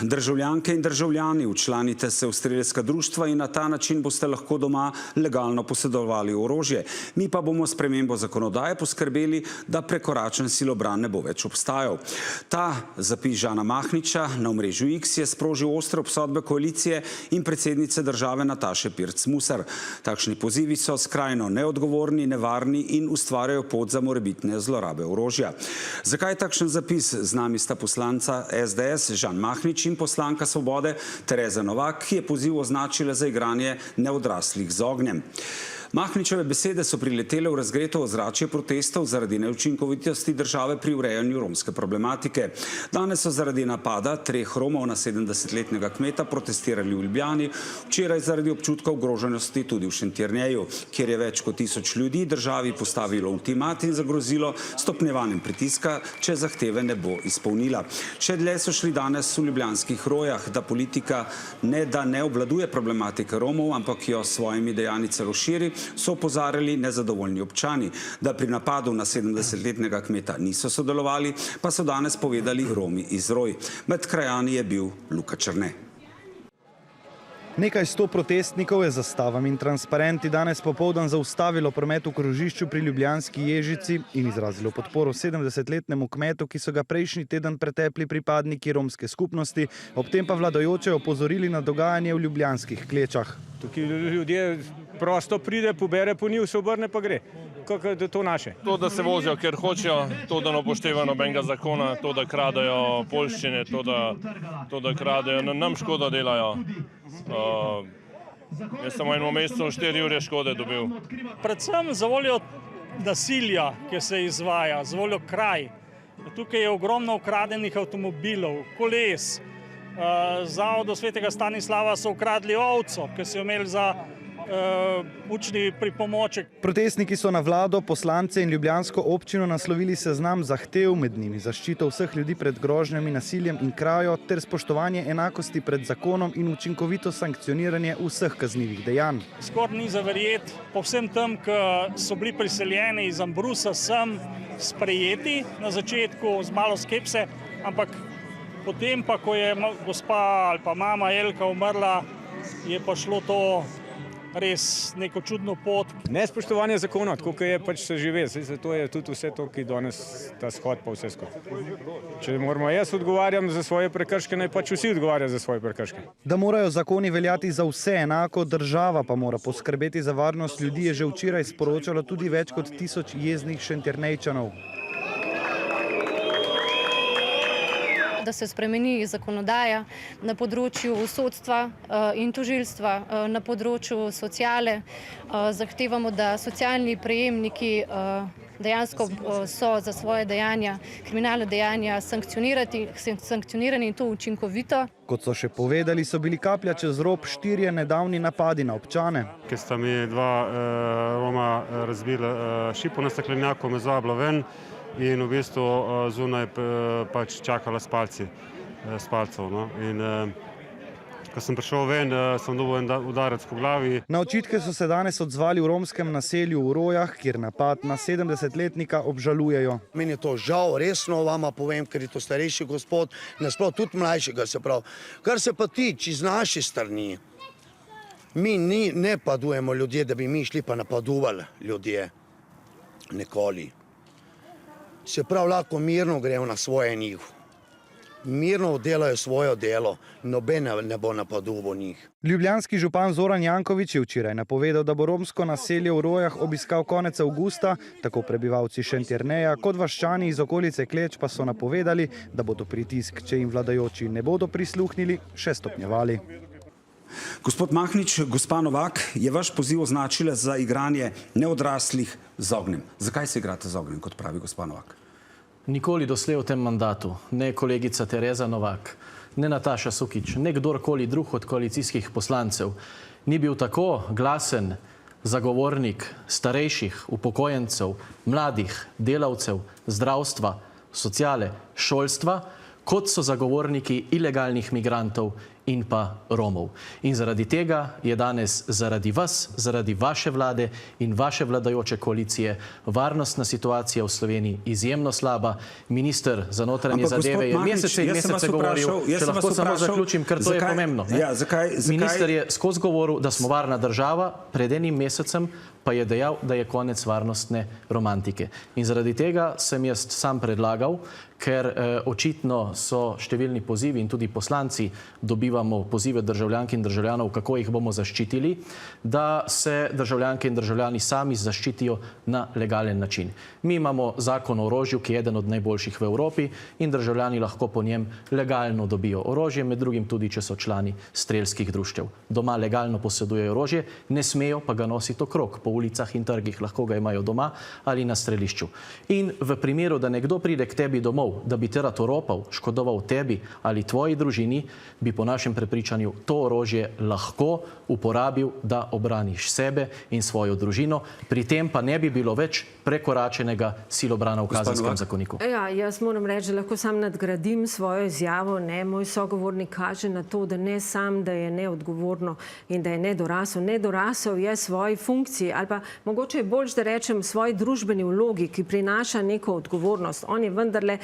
Državljanke in državljani, včlanite se v strelska društva in na ta način boste lahko doma legalno posedovali orožje. Mi pa bomo s spremembo zakonodaje poskrbeli, da prekoračen silobran ne bo več obstajal. Ta zapis Žana Mahniča na omrežju X je sprožil ostre obsodbe koalicije in predsednice države Nataše Pirc Musar. Takšni pozivi so skrajno neodgovorni, nevarni in ustvarjajo pot za morebitne zlorabe orožja. Zakaj takšen zapis? Z nami sta poslanca SDS Žan Mahnič in poslanka Svobode Tereza Novak, ki je poziv označila za igranje neodraslih z ognjem. Mahničeve besede so priletele v razgreto ozračje protestov zaradi neučinkovitosti države pri urejanju romske problematike. Danes so zaradi napada 3 Romov na 70-letnega kmeta protestirali v Ljubljani, včeraj zaradi občutka ogroženosti tudi v Šentjerneju, kjer je več kot 1000 ljudi državi postavilo ultimat in zagrozilo stopnjevanjem pritiska, če zahteve ne bo izpolnila. Še dlje so šli danes v ljubljanskih Rojah, da politika ne obvladuje problematike Romov, ampak jo s svojimi dejanji celo širi, so opozarjali nezadovoljni občani. Da pri napadu na 70-letnega kmeta niso sodelovali, pa so danes povedali Romi iz Roj. Med krajani je bil Luka Črne. Nekaj 100 protestnikov je z zastavami in transparenti danes popoldan zaustavilo promet v krožišču pri ljubljanski Ježici in izrazilo podporo 70-letnemu kmetu, ki so ga prejšnji teden pretepli pripadniki romske skupnosti, ob tem pa vladajoče opozorili na dogajanje v ljubljanskih Klečah. Tukaj ljudje prosto pride, pobere po njih, se obrne pa gre. Kako je to naše? To, da se vozijo, ker hočejo, to, da ne upoštevajo nobenega zakona, to, da kradejo poljščine, to, da kradejo, nam škodo delajo. Jaz sem v enem mesecu 4 ure škode dobil. Predvsem za voljo nasilja, ki se izvaja, za voljo kraj. Tukaj je ogromno ukradenih avtomobilov, koles. Zavodu Svetega Stanislava so ukradli ovco, ki so jo imeli za učni pripomoček. Protestniki so na vlado, poslance in ljubljansko občino naslovili seznam zahtev, med njimi zaščito vseh ljudi pred grožnjami, nasiljem in krajo ter spoštovanje enakosti pred zakonom in učinkovito sankcioniranje vseh kaznivih dejanj. Skoraj ni za verjeti, po vsem tem, ki so bili priseljeni iz Ambrusa sem sprejeti na začetku z malo skepse, ampak potem pa, ko je gospa ali pa mama Elka umrla, je pa šlo to res neko čudno pot. Nespoštovanje zakona, tako kot je pač se žive. To je tudi vse to, ki danes ta shod pa vse skupaj. Če moramo jaz odgovarjam za svoje prekrške, naj pač vsi odgovarjajo za svoje prekrške. Da morajo zakoni veljati za vse enako, država pa mora poskrbeti za varnost ljudi, je že včeraj sporočalo tudi več kot 1000 jeznih Šentjernejčanov. Da se spremeni zakonodaja na področju sodstva in tožilstva, na področju sociale. Zahtevamo, da socialni prejemniki dejansko so za svoje dejanja, kriminalne dejanja sankcionirani in to učinkovito. Kot so še povedali, so bili kaplja čez rob 4 nedavni napadi na občane. Ker sta mi 2 Roma razbila šipo na steklenjaku, me zvabila ven in v bistvu zunaj pač čakala s palcev. In ko sem prišel ven, sem dobil en udarec po glavi. Na očitke so se danes odzvali v romskem naselju v Rojah, kjer napad na 70-letnika obžalujejo. Meni je to žal, resno vama povem, ker je to starejši gospod, nasploh tudi mlajšega, se pravi. Kar se pa tiče iz naše strani, mi ne padujemo ljudje, da bi mi šli pa napaduvali ljudje. Nikoli. Se pravi, lahko mirno grejo na svoje njih. Mirno delajo svoje delo, noben ne bo napadoval njih. Ljubljanski župan Zoran Janković je včeraj napovedal, da bo romsko naselje v Rojah obiskal konec avgusta, tako prebivalci Šentjerneja kot vaščani iz okolice Kleč pa so napovedali, da bodo pritisk, če jim vladajoči ne bodo prisluhnili, še stopnjevali. Gospod Mahnič, gospa Novak, je vaš poziv označila za igranje neodraslih z ognjem. Zakaj se igrate z ognjem, kot pravi gospa Novak? Nikoli doslej v tem mandatu, ne kolegica Tereza Novak, ne Nataša Sukič, ne kdorkoli drug od koalicijskih poslancev, ni bil tako glasen zagovornik starejših, upokojencev, mladih, delavcev, zdravstva, sociale, šolstva, kot so zagovorniki ilegalnih migrantov in pa Romov. In zaradi tega je danes zaradi vas, zaradi vaše vlade in vaše vladajoče koalicije varnostna situacija v Sloveniji izjemno slaba. Minister za notranje zadeve je mesece in mesece govoril, če lahko samo zaključim, ker to je pomembno. Minister je skozi govoril, da smo varna država, pred enim mesecem pa je dejal, da je konec varnostne romantike. In zaradi tega sem jaz sam predlagal, ker očitno so številni pozivi in tudi poslanci dobivamo pozive državljank in državljanov, kako jih bomo zaščitili, da se državljanke in državljani sami zaščitijo na legalen način. Mi imamo zakon o orožju, ki je eden od najboljših v Evropi in državljani lahko po njem legalno dobijo orožje, med drugim tudi, če so člani strelskih društev. Doma legalno posedujejo orožje, ne smejo pa ga nositi okrog po ulicah in trgih, lahko ga imajo doma ali na strelišču. In v primeru, da nekdo pride k tebi domov, da bi te rad oropal, škodoval tebi ali tvoji družini, bi po našem prepričanju to orožje lahko uporabil, da obraniš sebe in svojo družino. Pri tem pa ne bi bilo več prekoračenega silobrana v Kazenskem zakoniku. Ja, jaz moram reči, da lahko sam nadgradim svojo izjavo. Moj sogovornik kaže na to, da ne sam, da je neodgovorno in da je nedorasel. Nedorasel je svoji funkciji ali pa mogoče je bolj, da rečem, svoji družbeni vlogi, ki prinaša neko odgovornost. On je vendarle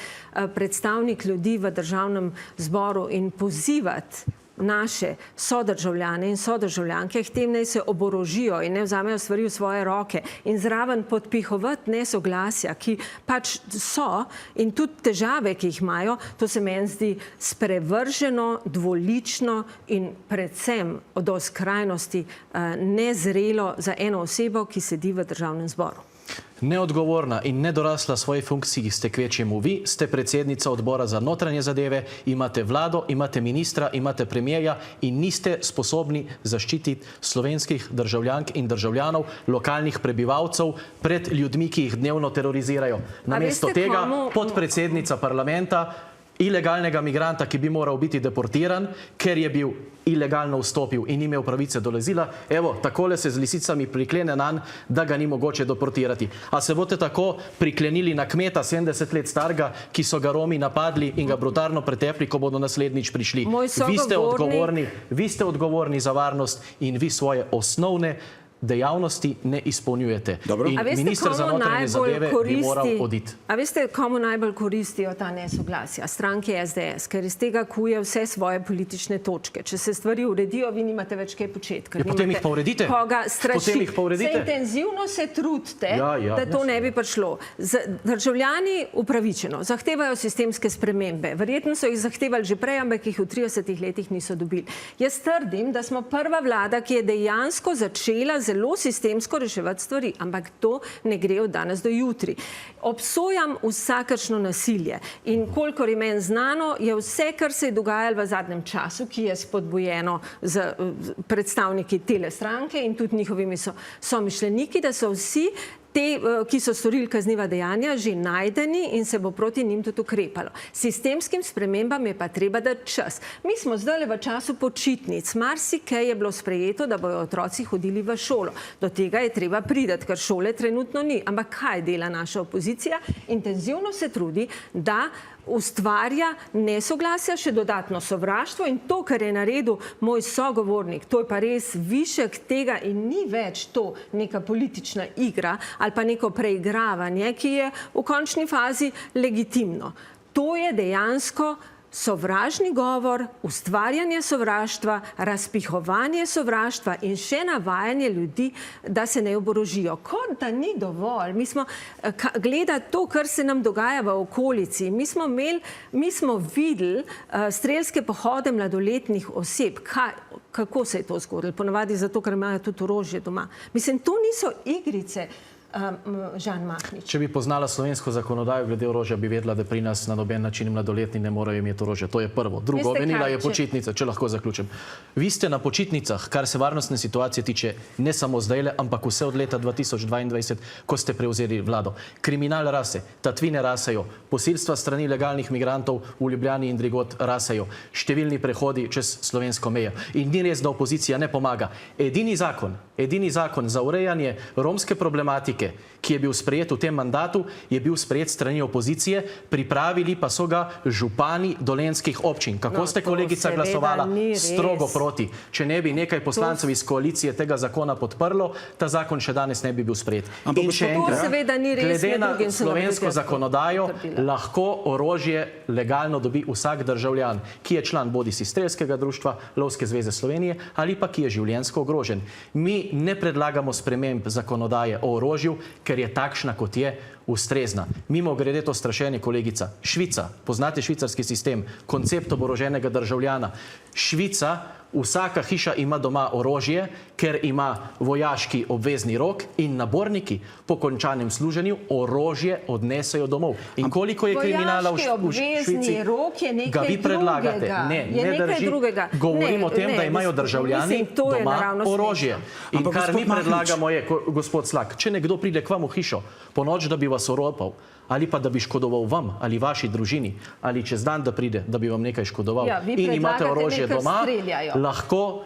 predstavnik ljudi v državnem zboru in pozivati naše sodržavljane in sodržavljanke k tem, naj se oborožijo in ne vzamejo stvari v svoje roke in zraven podpihovati nesoglasja, ki pač so in tudi težave, ki jih imajo, to se meni zdi sprevrženo, dvolično in predvsem do skrajnosti nezrelo za eno osebo, ki sedi v državnem zboru. Neodgovorna in nedorasla svoji funkciji ste kvečjemu vi, ste predsednica odbora za notranje zadeve, imate vlado, imate ministra, imate premijerja in niste sposobni zaščititi slovenskih državljank in državljanov, lokalnih prebivalcev pred ljudmi, ki jih dnevno terorizirajo. Namesto tega podpredsednica parlamenta, ilegalnega migranta, ki bi moral biti deportiran, ker je bil ilegalno vstopil in ni imel pravice do azila, evo, takole se z lisicami priklene nanj, da ga ni mogoče deportirati. A se boste tako priklenili na kmeta 70 let starega, ki so ga Romi napadli in ga brutalno pretepli, ko bodo naslednjič prišli? Vi ste odgovorni za varnost in vi svoje osnovne dejavnosti ne izpolnjujete. In minister za notranje zadeve bi moral oditi. A veste, komu najbolj koristijo ta nesoglasja? Stranke SDS, ker iz tega kuje vse svoje politične točke. Če se stvari uredijo, vi nimate več kaj početi. Potem jih pa uredite. Se intenzivno se trudite, da to ne bi prišlo. Državljani upravičeno zahtevajo sistemske spremembe. Verjetno so jih zahtevali že prej, ampak jih v 30 letih niso dobili. Jaz trdim, da smo prva vlada, ki je dejansko začela zelo sistemsko reševati stvari, ampak to ne gre od danes do jutri. Obsojam vsakršno nasilje in kolikor je meni znano, je vse, kar se je dogajalo v zadnjem času, ki je spodbujeno z predstavniki tele stranke in tudi njihovimi somišljeniki, da so vsi te, ki so storili kazniva dejanja, že najdeni in se bo proti njim tudi ukrepalo. Sistemskim spremembam je pa treba dati čas. Mi smo zdaj v času počitnic. Marsikaj je bilo sprejeto, da bojo otroci hodili v šolo. Do tega je treba priti, ker šole trenutno ni. Ampak kaj dela naša opozicija? Intenzivno se trudi, da ustvarja nesoglasja, še dodatno sovraštvo in to, kar je naredil moj sogovornik, to je pa res višek tega in ni več to neka politična igra ali pa neko preigravanje, ki je v končni fazi legitimno. To je dejansko sovražni govor, ustvarjanje sovraštva, razpihovanje sovraštva in še navajanje ljudi, da se ne oborožijo. Kot da ni dovolj. Mi smo gledali to, kar se nam dogaja v okolici. Mi smo videli strelske pohode mladoletnih oseb. Kako se je to zgodilo? Ponavadi zato, ker imajo tudi orožje doma. Mislim, to niso igrice. Žan Mahnič. Če bi poznala slovensko zakonodajo glede orožja, bi vedela, da pri nas na noben način mladoletni ne morajo imeti orožja. To je prvo. Drugo, omenila je počitnice, če lahko zaključim. Vi ste na počitnicah, kar se varnostne situacije tiče, ne samo zdajle, ampak vse od leta 2022, ko ste prevzeli vlado. Kriminal rase, tatvine rasejo, posilstva strani legalnih migrantov v Ljubljani in drugod rasejo, številni prehodi čez slovensko mejo. In ni res, da opozicija ne pomaga. Edini zakon za urejanje romske problematike politike, ki je bil sprejet v tem mandatu, je bil sprejet strani opozicije, pripravili pa so ga župani dolenjskih občin. Kako ste, kolegica, glasovala? Strogo proti. Če ne bi nekaj poslancev iz koalicije tega zakona podprlo, ta zakon še danes ne bi bil sprejet. In še enkrat, glede na slovensko zakonodajo, lahko orožje legalno dobi vsak državljan, ki je član bodisi strelskega društva, Lovske zveze Slovenije ali pa ki je življenjsko ogrožen. Mi ne predlagamo sprememb zakonodaje o orožju, ker je takšna, kot je, ustrezna. Mimo grede to strašenje, kolegica. Švica, poznate švicarski sistem, koncept oboroženega državljana. Švica, vsaka hiša ima doma orožje, ker ima vojaški obvezni rok in naborniki po končanem služenju orožje odnesejo domov. In koliko je kriminala v Švici? Ga vi predlagate? Ne drži. Govorim o tem, da imajo državljani doma orožje. In kar mi predlagamo je, gospod Slak, če nekdo pride k vam v hišo po noč, da bi vas oropal, ali pa da bi škodoval vam ali vaši družini, ali čez dan, da pride, da bi vam nekaj škodoval, in imate orožje doma, lahko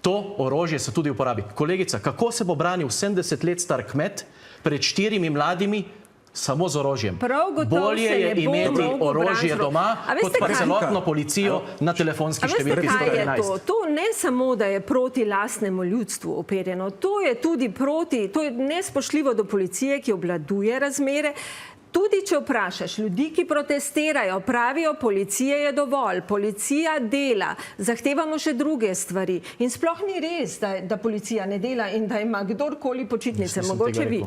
to orožje se tudi uporabi. Kolegica, kako se bo branil 70 let star kmet pred 4 mladimi samo z orožjem? Bolje je imeti orožje doma, kot pa celotno policijo na telefonski številki 111. To ne samo, da je proti lastnemu ljudstvu operjeno, to je tudi proti, to je nespoštljivo do policije, ki obvladuje razmere. Tudi če vprašaš ljudi, ki protestirajo, pravijo, policije je dovolj, policija dela, zahtevamo še druge stvari. In sploh ni res, da policija ne dela in da ima kdorkoli počitnice. Mogoče vi.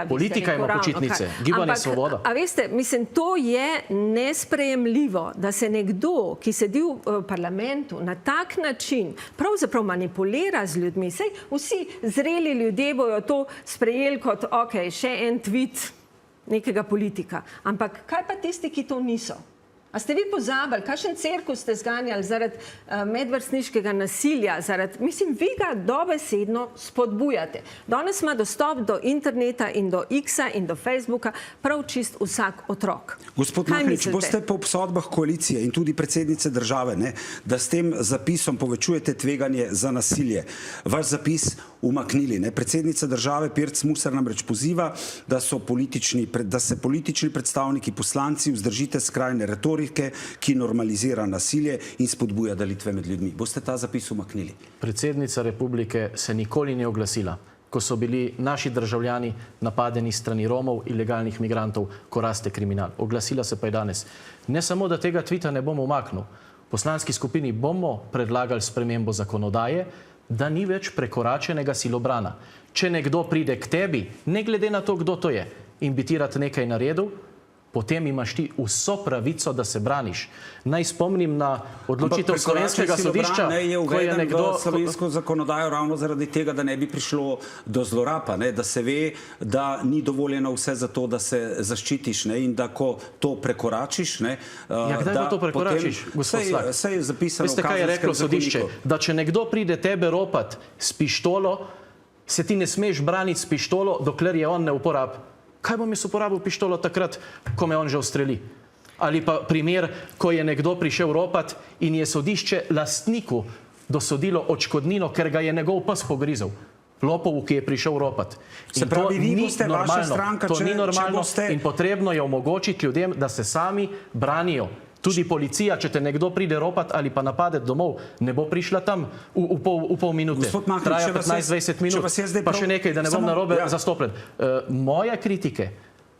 Politika ima počitnice, Gibanje Svoboda. A veste, mislim, to je nesprejemljivo, da se nekdo, ki sedi v parlamentu, na tak način pravzaprav manipulira z ljudmi. Saj vsi zreli ljudje bojo to sprejeli kot, ok, še en tweet nekega politika. Ampak kaj pa tisti, ki to niso? A ste vi pozabili, kakšen cirkus ste zganjali zaradi medvrstniškega nasilja, mislim, vi ga dobesedno spodbujate. Danes ima dostop do interneta in do X-a in do Facebooka prav čist vsak otrok. Gospod Mahnič, boste po obsodbah koalicije in tudi predsednice države, da s tem zapisom povečujete tveganje za nasilje, vaš zapis umaknili. Predsednica države Pirc Musar namreč poziva, da se politični predstavniki, poslanci vzdržite skrajne retorike, ki normalizira nasilje in spodbuja delitve med ljudmi. Boste ta zapis umaknili? Predsednica republike se nikoli ni oglasila, ko so bili naši državljani napadeni strani Romov, ilegalnih migrantov, ko raste kriminal. Oglasila se pa je danes. Ne samo, da tega tvita ne bomo umaknili. V poslanski skupini bomo predlagali spremembo zakonodaje, da ni več prekoračenega silobrana. Če nekdo pride k tebi, ne glede na to, kdo to je, in bi ti rad nekaj naredil, potem imaš ti vso pravico, da se braniš. Naj spomnim na odločitev slovenskega sodišča, je uveden v slovensko zakonodajo ravno zaradi tega, da ne bi prišlo do zloraba, da se ve, da ni dovoljeno vse za to, da se zaščitiš in da ko to prekoračiš... Kdaj bo to prekoračiš, gospod Slak? Vse je zapisano v Veste, kaj je reklo sodišče? Da če nekdo pride tebe ropat s pištolo, se ti ne smeš braniti s pištolo, dokler je on ne uporabi. Kaj bom jaz uporabil pištolo takrat, ko me on že ustreli? Ali pa primer, ko je nekdo prišel ropat in je sodišče lastniku dosodilo odškodnino, ker ga je njegov pes pogrizel. Lopovu, ki je prišel ropat. Se pravi, vi boste vaša stranka, to ni normalno in potrebno je omogočiti ljudem, da se sami branijo. Tudi policija, če te nekdo pride ropat ali pa napade domov, ne bo prišla tam v pol minute. Traja 15-20 minut, pa še nekaj, da ne bom narobe zastopljen. Moje kritike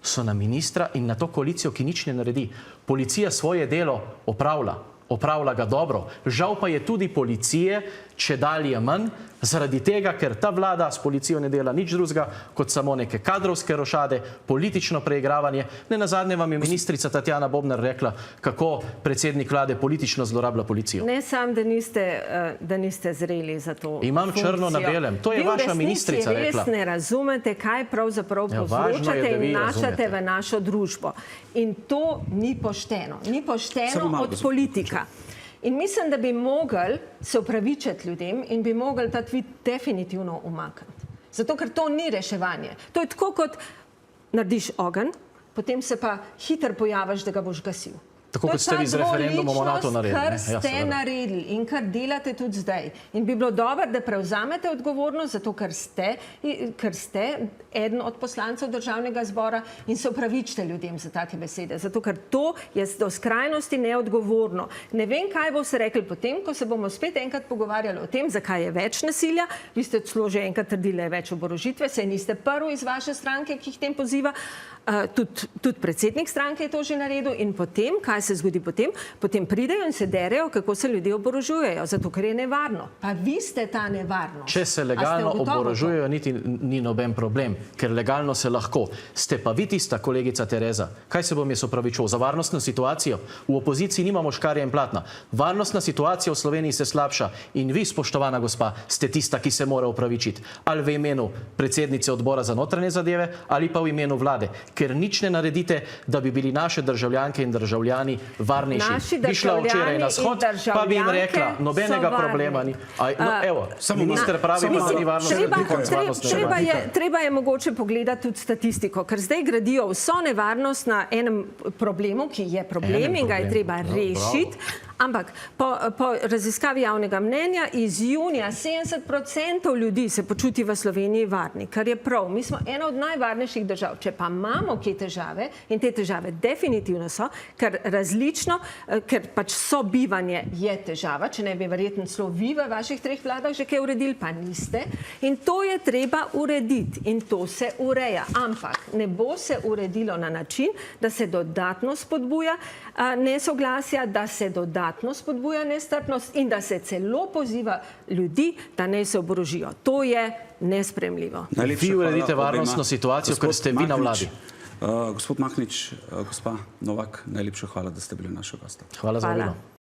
so na ministra in na to koalicijo, ki nič ne naredi. Policija svoje delo opravlja ga dobro. Žal pa je tudi policije čedalje manj, zaradi tega, ker ta vlada s policijo ne dela nič drugega, kot samo neke kadrovske rošade, politično preigravanje. Nenazadnje vam je ministrica Tatjana Bobnar rekla, kako predsednik vlade politično zlorablja policijo. Ne sam, da niste zreli za to funkcijo. Imam črno na belem. To je vaša ministrica rekla. Vi v resnici res ne razumete, kaj pravzaprav povzročate in vnašate v našo družbo. In to ni pošteno. Ni pošteno od politika. In mislim, da bi mogli se upravičiti ljudem in bi mogli ta tweet definitivno umakniti. Zato, ker to ni reševanje. To je tako, kot narediš ogenj, potem se pa hitro pojaviš, da ga boš gasil. Tako kot ste vi z referendumom o NATO naredili. Kar ste naredili in kar delate tudi zdaj. In bi bilo dobro, da prevzamete odgovornost, zato ker ste eden od poslancev državnega zbora in se opravičite ljudem za take besede. Zato ker to je do skrajnosti neodgovorno. Ne vem, kaj boste rekli potem, ko se bomo spet enkrat pogovarjali o tem, zakaj je več nasilja. Vi ste celo že enkrat trdili, da je več oborožitve, saj niste prvi iz vaše stranke, ki jih tem poziva. Tudi predsednik stranke je to že naredil in potem, kaj se zgodi potem? Potem pridejo in se derejo, kako se ljudje oborožujejo, zato ker je nevarno. Pa vi ste ta nevarnost. Če se legalno oborožujejo, niti ni noben problem, ker legalno se lahko. Ste pa vi tista, kolegica Tereza, kaj se bom jaz opravičil? Za varnostno situacijo? V opoziciji nimamo škarja in platna. Varnostna situacija v Sloveniji se slabša in vi, spoštovana gospa, ste tista, ki se mora opravičiti. Ali v imenu predsednice odbora za notranje zadeve ali pa v imenu vlade. Ker nič ne naredite, da bi bili naše državljanke in državljani varnejši. Bi šla včeraj na shod, pa bi jim rekla, nobenega problema ni. Evo, minister pravi, da ni varnost. Treba je mogoče pogledati tudi statistiko, ker zdaj gradijo vso nevarnost na enem problemu, ki je problem in ga je treba rešiti. Ampak po raziskavi javnega mnenja iz junija 70% ljudi se počuti v Sloveniji varni, kar je prav. Mi smo ena od najvarnejših držav. Če pa imamo kje težave, in te težave definitivno so, ker različno, ker pač sobivanje je težava, če ne bi verjetno celo vi v vaših 3 vladah že kaj uredili, pa niste. In to je treba urediti in to se ureja. Ampak ne bo se uredilo na način, da se dodatno spodbuja nesoglasja, da se dodatno spodbuja nestrpnost in da se celo poziva ljudi, da ne se oborožijo. To je nesprejemljivo. Vi uredite varnostno situacijo, ker ste vi na vladi. Gospod Mahnič, gospa Novak, najlepša hvala, da ste bili naša gosta. Hvala za vabilo.